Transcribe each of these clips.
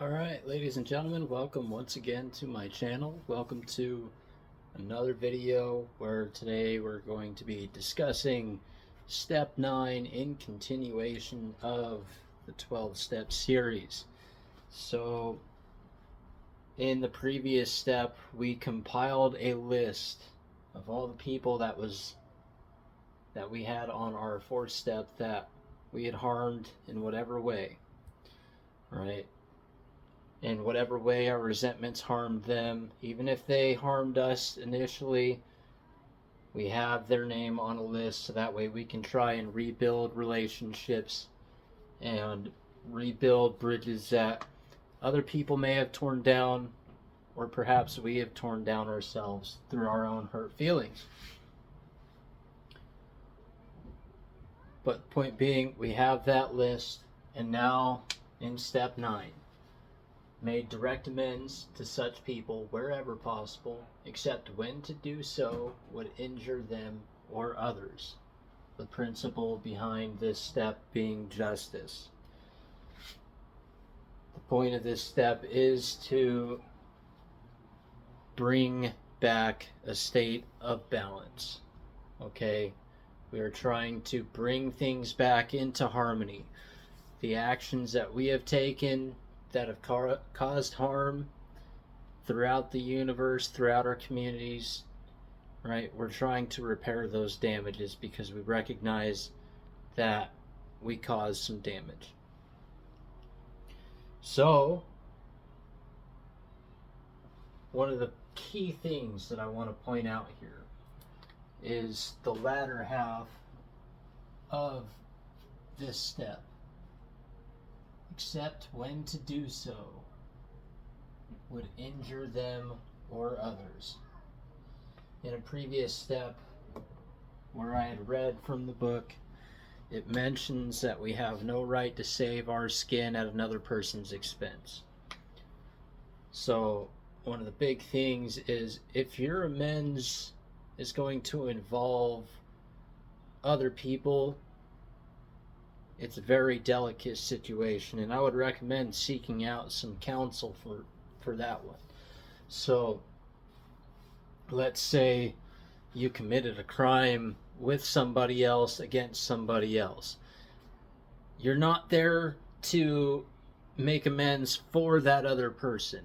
Alright, ladies and gentlemen, welcome once again to my channel. Welcome to another video where today we're going to be discussing step 9 in continuation of the 12-step series. So, in the previous step, we compiled a list of all the people that we had on our fourth step that we had harmed in whatever way, right? In whatever way our resentments harmed them, even if they harmed us initially, we have their name on a list so that way we can try and rebuild relationships and rebuild bridges that other people may have torn down, or perhaps we have torn down ourselves through our own hurt feelings. But point being, we have that list, and now in step 9, made direct amends to such people wherever possible, except when to do so would injure them or others. The principle behind this step being justice. The point of this step is to bring back a state of balance. Okay? We are trying to bring things back into harmony. The actions that we have taken that have caused harm throughout the universe, throughout our communities, right? We're trying to repair those damages because we recognize that we caused some damage. So, one of the key things that I want to point out here is the latter half of this step. Except when to do so would injure them or others. In a previous step where I had read from the book, it mentions that we have no right to save our skin at another person's expense. So one of the big things is, if your amends is going to involve other people, it's a very delicate situation, and I would recommend seeking out some counsel for that one. So, let's say you committed a crime with somebody else against somebody else. You're not there to make amends for that other person.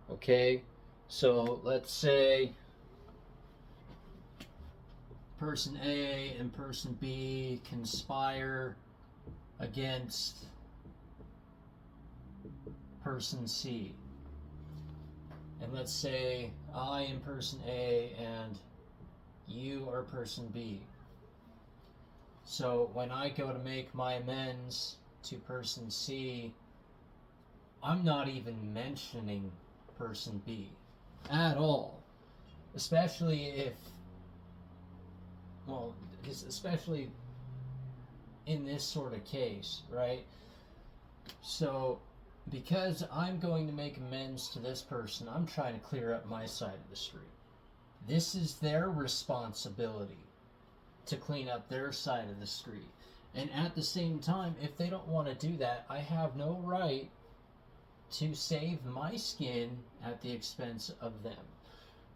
Okay? So, let's say person A and person B conspire against person C. And let's say I am person A and you are person B. So when I go to make my amends to person C, I'm not even mentioning person B at all. Especially in this sort of case, right? So, because I'm going to make amends to this person, I'm trying to clear up my side of the street. This is their responsibility to clean up their side of the street. And at the same time, if they don't want to do that, I have no right to save my skin at the expense of them.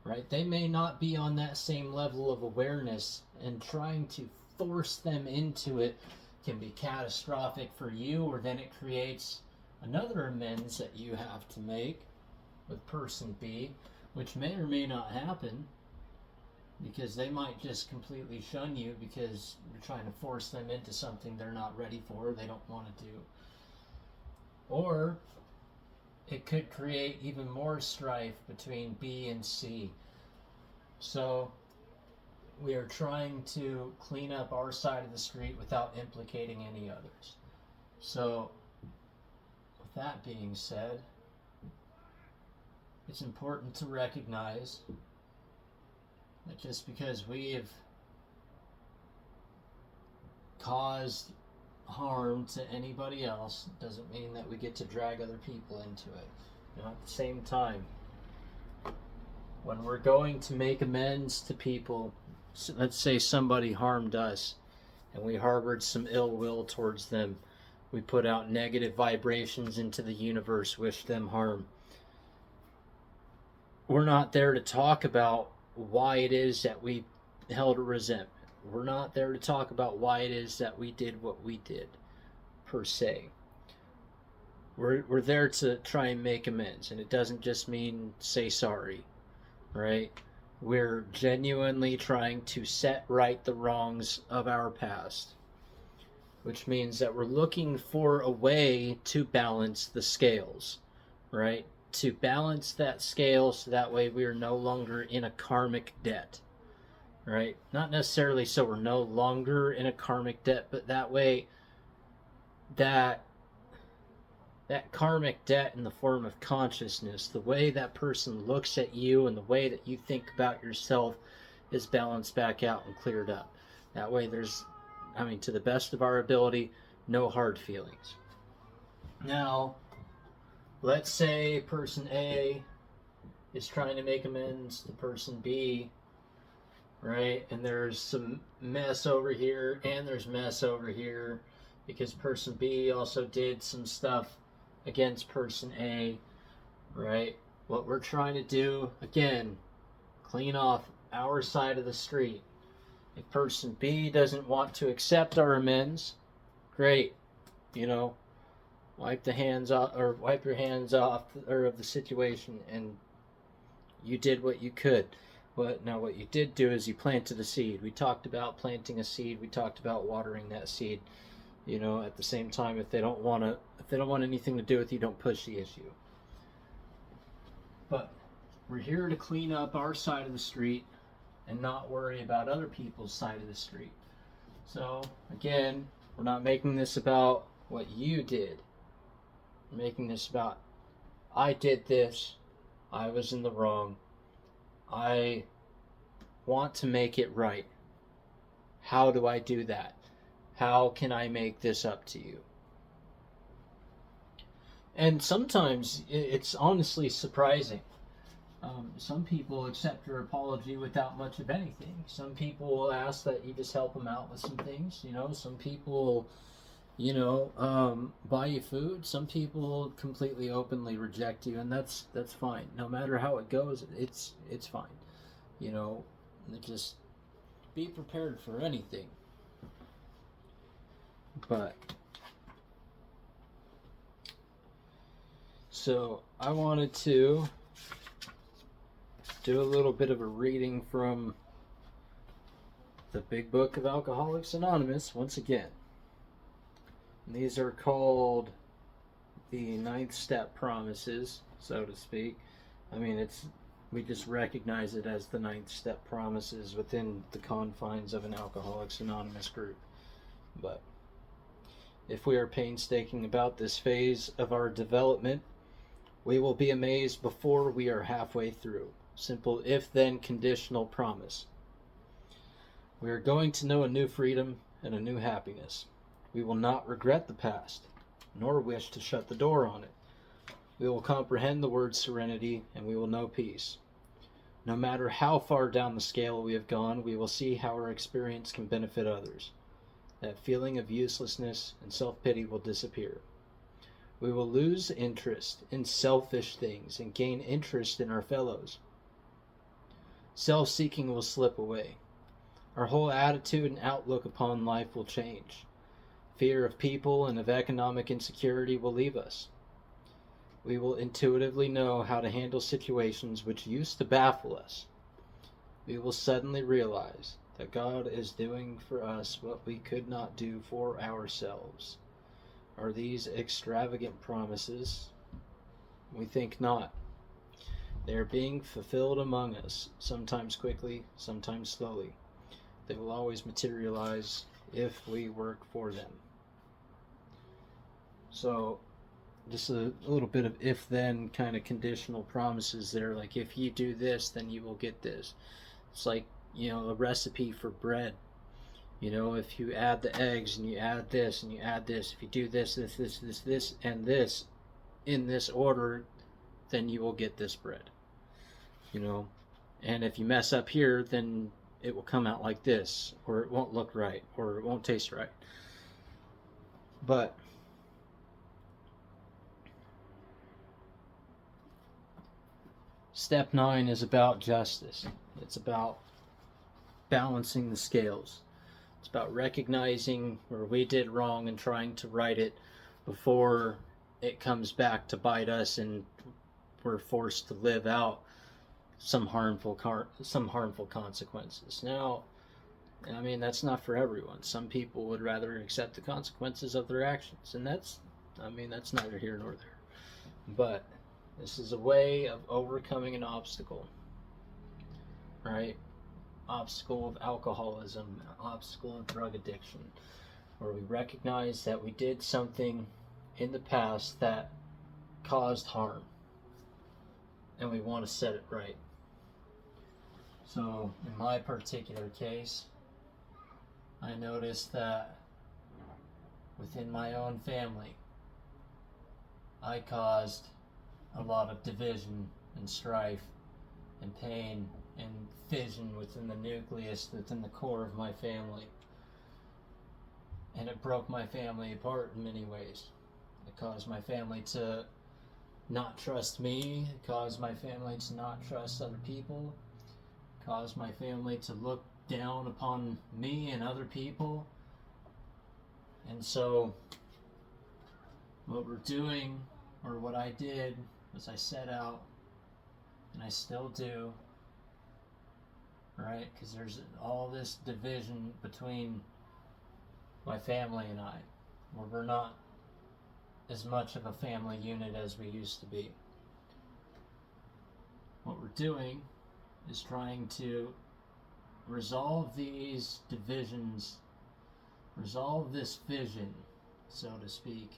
Right? They may not be on that same level of awareness, and trying to force them into it can be catastrophic for you, or then it creates another amends that you have to make with person B, which may or may not happen, because they might just completely shun you because you're trying to force them into something they're not ready for, they don't want to do. Or it could create even more strife between B and C. So we are trying to clean up our side of the street without implicating any others. So with that being said, it's important to recognize that just because we have caused harm to anybody else doesn't mean that we get to drag other people into it. You know, at the same time, when we're going to make amends to people, let's say somebody harmed us and we harbored some ill will towards them, We put out negative vibrations into the universe, wish them harm. We're not there to talk about why it is that we held a resentment. We're not there to talk about why it is that we did what we did, per se. We're there to try and make amends, and it doesn't just mean say sorry, right? We're genuinely trying to set right the wrongs of our past, which means that we're looking for a way to balance the scales, right? To balance that scale so that way we are no longer in a karmic debt, right? Not necessarily so we're no longer in a karmic debt, but that way that karmic debt in the form of consciousness, the way that person looks at you and the way that you think about yourself is balanced back out and cleared up. That way there's, to the best of our ability, no hard feelings. Now, let's say person A is trying to make amends to person B, right? And there's some mess over here and there's mess over here because person B also did some stuff against person A, right? What we're trying to do, again, clean off our side of the street. If person B doesn't want to accept our amends, great, wipe your hands off of the situation, and you did what you could. What you did do is you planted a seed. We talked about planting a seed. We talked about watering that seed. At the same time, if they don't want anything to do with you, don't push the issue. But we're here to clean up our side of the street and not worry about other people's side of the street. So again, we're not making this about what you did. We're making this about, I did this, I was in the wrong, I want to make it right. How do I do that? How can I make this up to you? And sometimes it's honestly surprising. Some people accept your apology without much of anything. Some people will ask that you just help them out with some things. Some people, buy you food. Some people completely openly reject you, and that's fine. No matter how it goes, it's fine. Just be prepared for anything. But so I wanted to do a little bit of a reading from the Big Book of Alcoholics Anonymous once again. And these are called the 9th step promises, so to speak. We just recognize it as the 9th step promises within the confines of an Alcoholics Anonymous group. But if we are painstaking about this phase of our development, we will be amazed before we are halfway through. Simple if-then conditional promise. We are going to know a new freedom and a new happiness. We will not regret the past, nor wish to shut the door on it. We will comprehend the word serenity, and we will know peace. No matter how far down the scale we have gone, we will see how our experience can benefit others. That feeling of uselessness and self-pity will disappear. We will lose interest in selfish things and gain interest in our fellows. Self-seeking will slip away. Our whole attitude and outlook upon life will change. Fear of people and of economic insecurity will leave us. We will intuitively know how to handle situations which used to baffle us. We will suddenly realize that God is doing for us what we could not do for ourselves. Are these extravagant promises? We think not. They are being fulfilled among us, sometimes quickly, sometimes slowly. They will always materialize if we work for them. So, just a little bit of if-then kind of conditional promises there. Like, if you do this, then you will get this. It's like, a recipe for bread. If you add the eggs and you add this and you add this, if you do this, and this in this order, then you will get this bread. And if you mess up here, then it will come out like this, or it won't look right, or it won't taste right. But Step 9 is about justice. It's about balancing the scales. It's about recognizing where we did wrong and trying to right it before it comes back to bite us and we're forced to live out some harmful consequences. Now, I mean, that's not for everyone. Some people would rather accept the consequences of their actions, and that's neither here nor there. But this is a way of overcoming an obstacle, right? Obstacle of alcoholism, obstacle of drug addiction, where we recognize that we did something in the past that caused harm, and we want to set it right. So, in my particular case, I noticed that within my own family, I caused a lot of division and strife and pain and fission within the nucleus, within the core of my family. And it broke my family apart in many ways. It caused my family to not trust me. It caused my family to not trust other people. It caused my family to look down upon me and other people. And so what we're doing, or what I did, was I set out, and I still do, right? Because there's all this division between my family and I, where we're not as much of a family unit as we used to be. What we're doing is trying to resolve these divisions, resolve this fission, so to speak,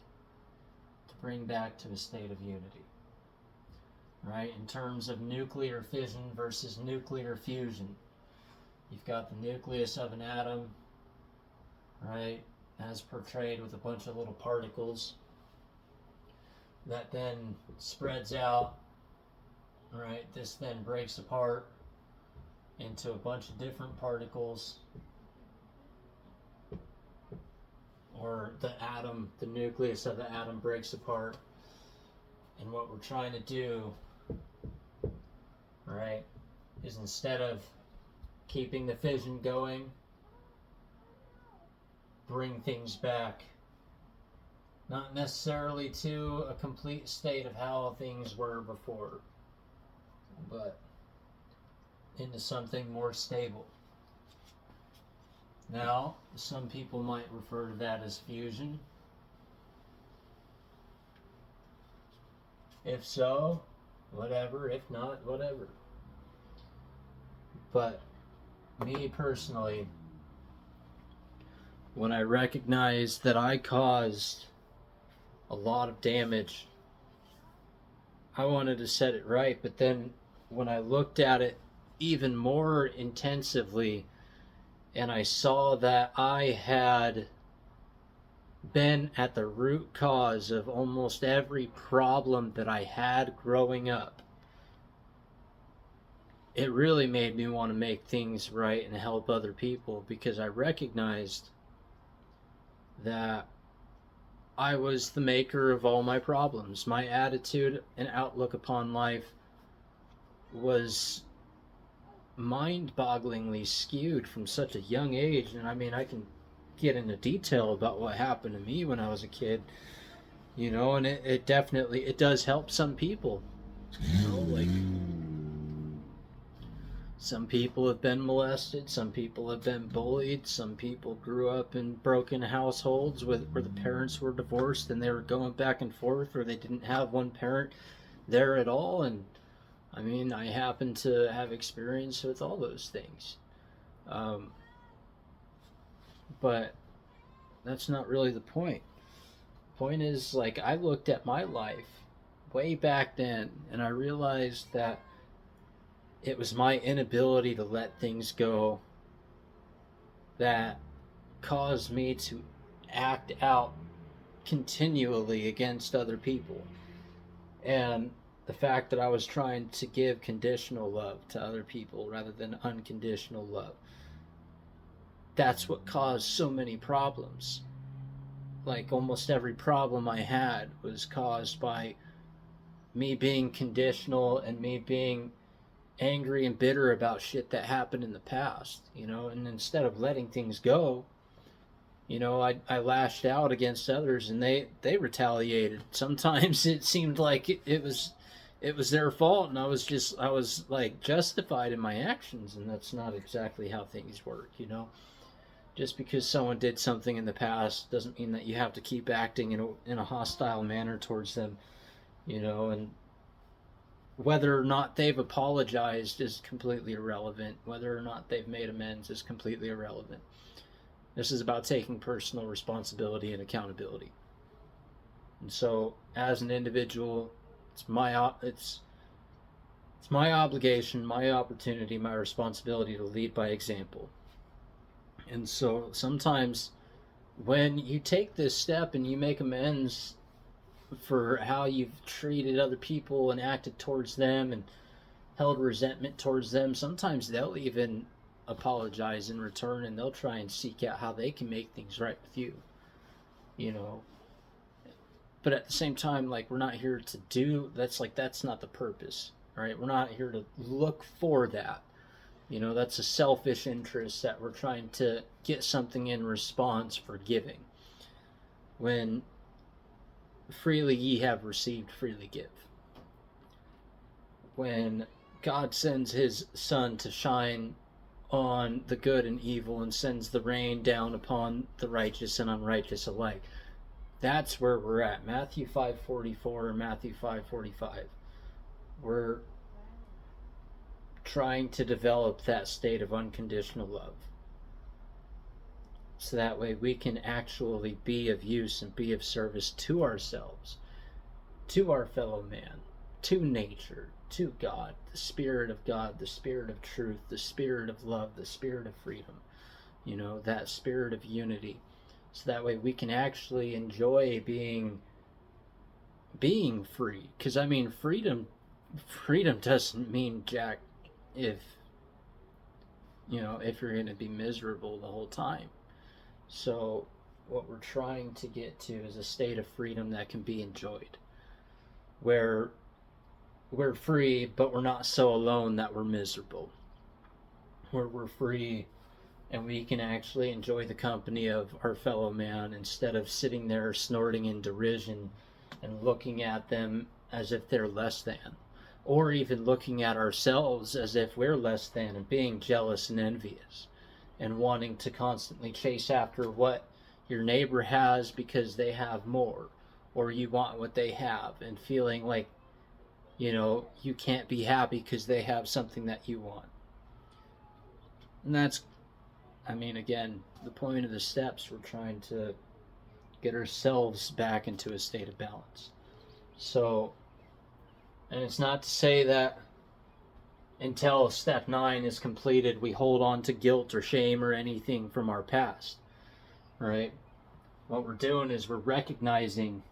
to bring back to a state of unity. Right? In terms of nuclear fission versus nuclear fusion, you've got the nucleus of an atom, right, as portrayed with a bunch of little particles that then spreads out, right? This then breaks apart into a bunch of different particles, or the atom, the nucleus of the atom breaks apart. And what we're trying to do, right, is instead of keeping the fission going, bring things back, not necessarily to a complete state of how things were before, but into something more stable. Now, some people might refer to that as fusion. If so, whatever. If not, whatever. But me personally, when I recognized that I caused a lot of damage, I wanted to set it right. But then when I looked at it even more intensively, and I saw that I had been at the root cause of almost every problem that I had growing up, it really made me want to make things right and help other people, because I recognized that I was the maker of all my problems. My attitude and outlook upon life was mind-bogglingly skewed from such a young age. And I mean, I can get into detail about what happened to me when I was a kid, and it definitely, it does help some people, like some people have been molested, some people have been bullied, some people grew up in broken households where the parents were divorced and they were going back and forth, or they didn't have one parent there at all. And I mean, I happen to have experience with all those things. But that's not really the point. The point is, like, I looked at my life way back then, and I realized that it was my inability to let things go that caused me to act out continually against other people. And the fact that I was trying to give conditional love to other people rather than unconditional love, that's what caused so many problems. Like, almost every problem I had was caused by me being conditional and me being angry and bitter about shit that happened in the past, and instead of letting things go, I lashed out against others and they retaliated. Sometimes it seemed like it was their fault, and I was like justified in my actions, and that's not exactly how things work. Just because someone did something in the past doesn't mean that you have to keep acting in a hostile manner towards them, and whether or not they've apologized is completely irrelevant. Whether or not they've made amends is completely irrelevant. This is about taking personal responsibility and accountability. And so, as an individual, it's my obligation, my opportunity, my responsibility to lead by example. And so sometimes when you take this step and you make amends for how you've treated other people and acted towards them and held resentment towards them, sometimes they'll even apologize in return, and they'll try and seek out how they can make things right with you. But at the same time, like, we're not here to do that's not the purpose, right? We're not here to look for that. That's a selfish interest that we're trying to get something in response for giving. When freely ye have received, freely give. When God sends his sun to shine on the good and evil and sends the rain down upon the righteous and unrighteous alike, that's where we're at. Matthew 5:44 or Matthew 5:45. We're trying to develop that state of unconditional love, so that way we can actually be of use and be of service to ourselves, to our fellow man, to nature, to God, the Spirit of God, the Spirit of truth, the Spirit of love, the Spirit of freedom, that Spirit of unity. So that way we can actually enjoy being free. Because freedom doesn't mean jack if you're going to be miserable the whole time. So what we're trying to get to is a state of freedom that can be enjoyed, where we're free, but we're not so alone that we're miserable, where we're free and we can actually enjoy the company of our fellow man instead of sitting there snorting in derision and looking at them as if they're less than, or even looking at ourselves as if we're less than and being jealous and envious and wanting to constantly chase after what your neighbor has because they have more, or you want what they have, and feeling like you can't be happy because they have something that you want. And that's, again, the point of the steps. We're trying to get ourselves back into a state of balance. So, and it's not to say that until step 9 is completed, we hold on to guilt or shame or anything from our past, right? What we're doing is we're recognizing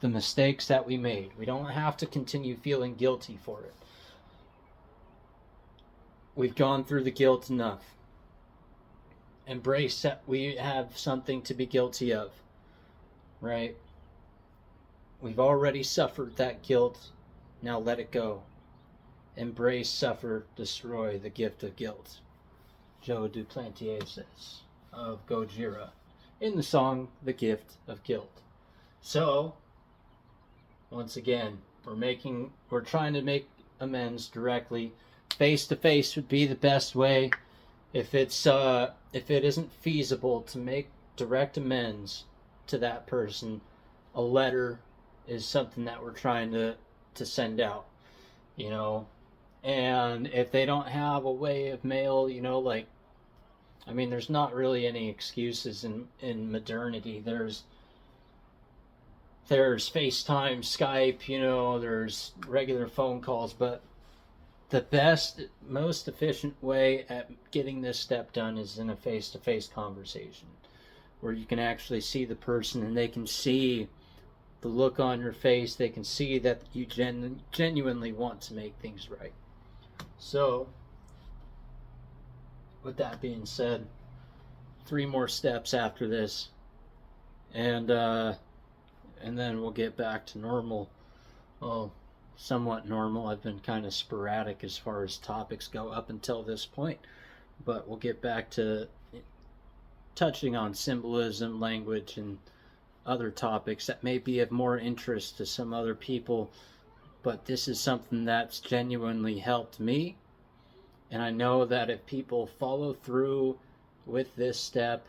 the mistakes that we made. We don't have to continue feeling guilty for it. We've gone through the guilt enough. Embrace that we have something to be guilty of, right? We've already suffered that guilt. Now let it go. Embrace, suffer, destroy the gift of guilt. Joe Duplantier says of Gojira in the song The Gift of Guilt. So, once again, we're trying to make amends directly. Face to face would be the best way. If it isn't feasible to make direct amends to that person, a letter is something that we're trying to send out, and if they don't have a way of mail, there's not really any excuses in modernity. There's FaceTime, Skype, there's regular phone calls, but the best, most efficient way at getting this step done is in a face-to-face conversation, where you can actually see the person and they can see the look on your face. They can see that you genuinely want to make things right. So, with that being said, 3 more steps after this, and then we'll get back to normal well, somewhat normal. I've been kind of sporadic as far as topics go up until this point, but we'll get back to touching on symbolism, language, and other topics that may be of more interest to some other people. But this is something that's genuinely helped me, and I know that if people follow through with this step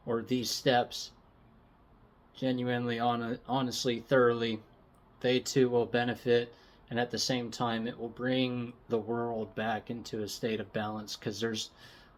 or these steps genuinely, honestly, thoroughly, they too will benefit, and at the same time it will bring the world back into a state of balance, because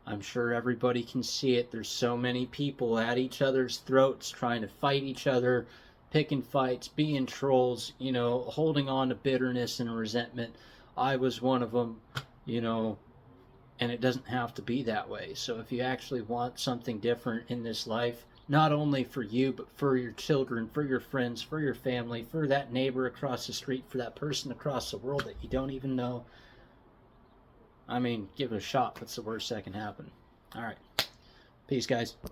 I'm sure everybody can see it, there's so many people at each other's throats trying to fight each other, picking fights, being trolls, holding on to bitterness and resentment. I was one of them, and it doesn't have to be that way. So if you actually want something different in this life, not only for you, but for your children, for your friends, for your family, for that neighbor across the street, for that person across the world that you don't even know, I mean, give it a shot. What's the worst that can happen? All right. Peace, guys.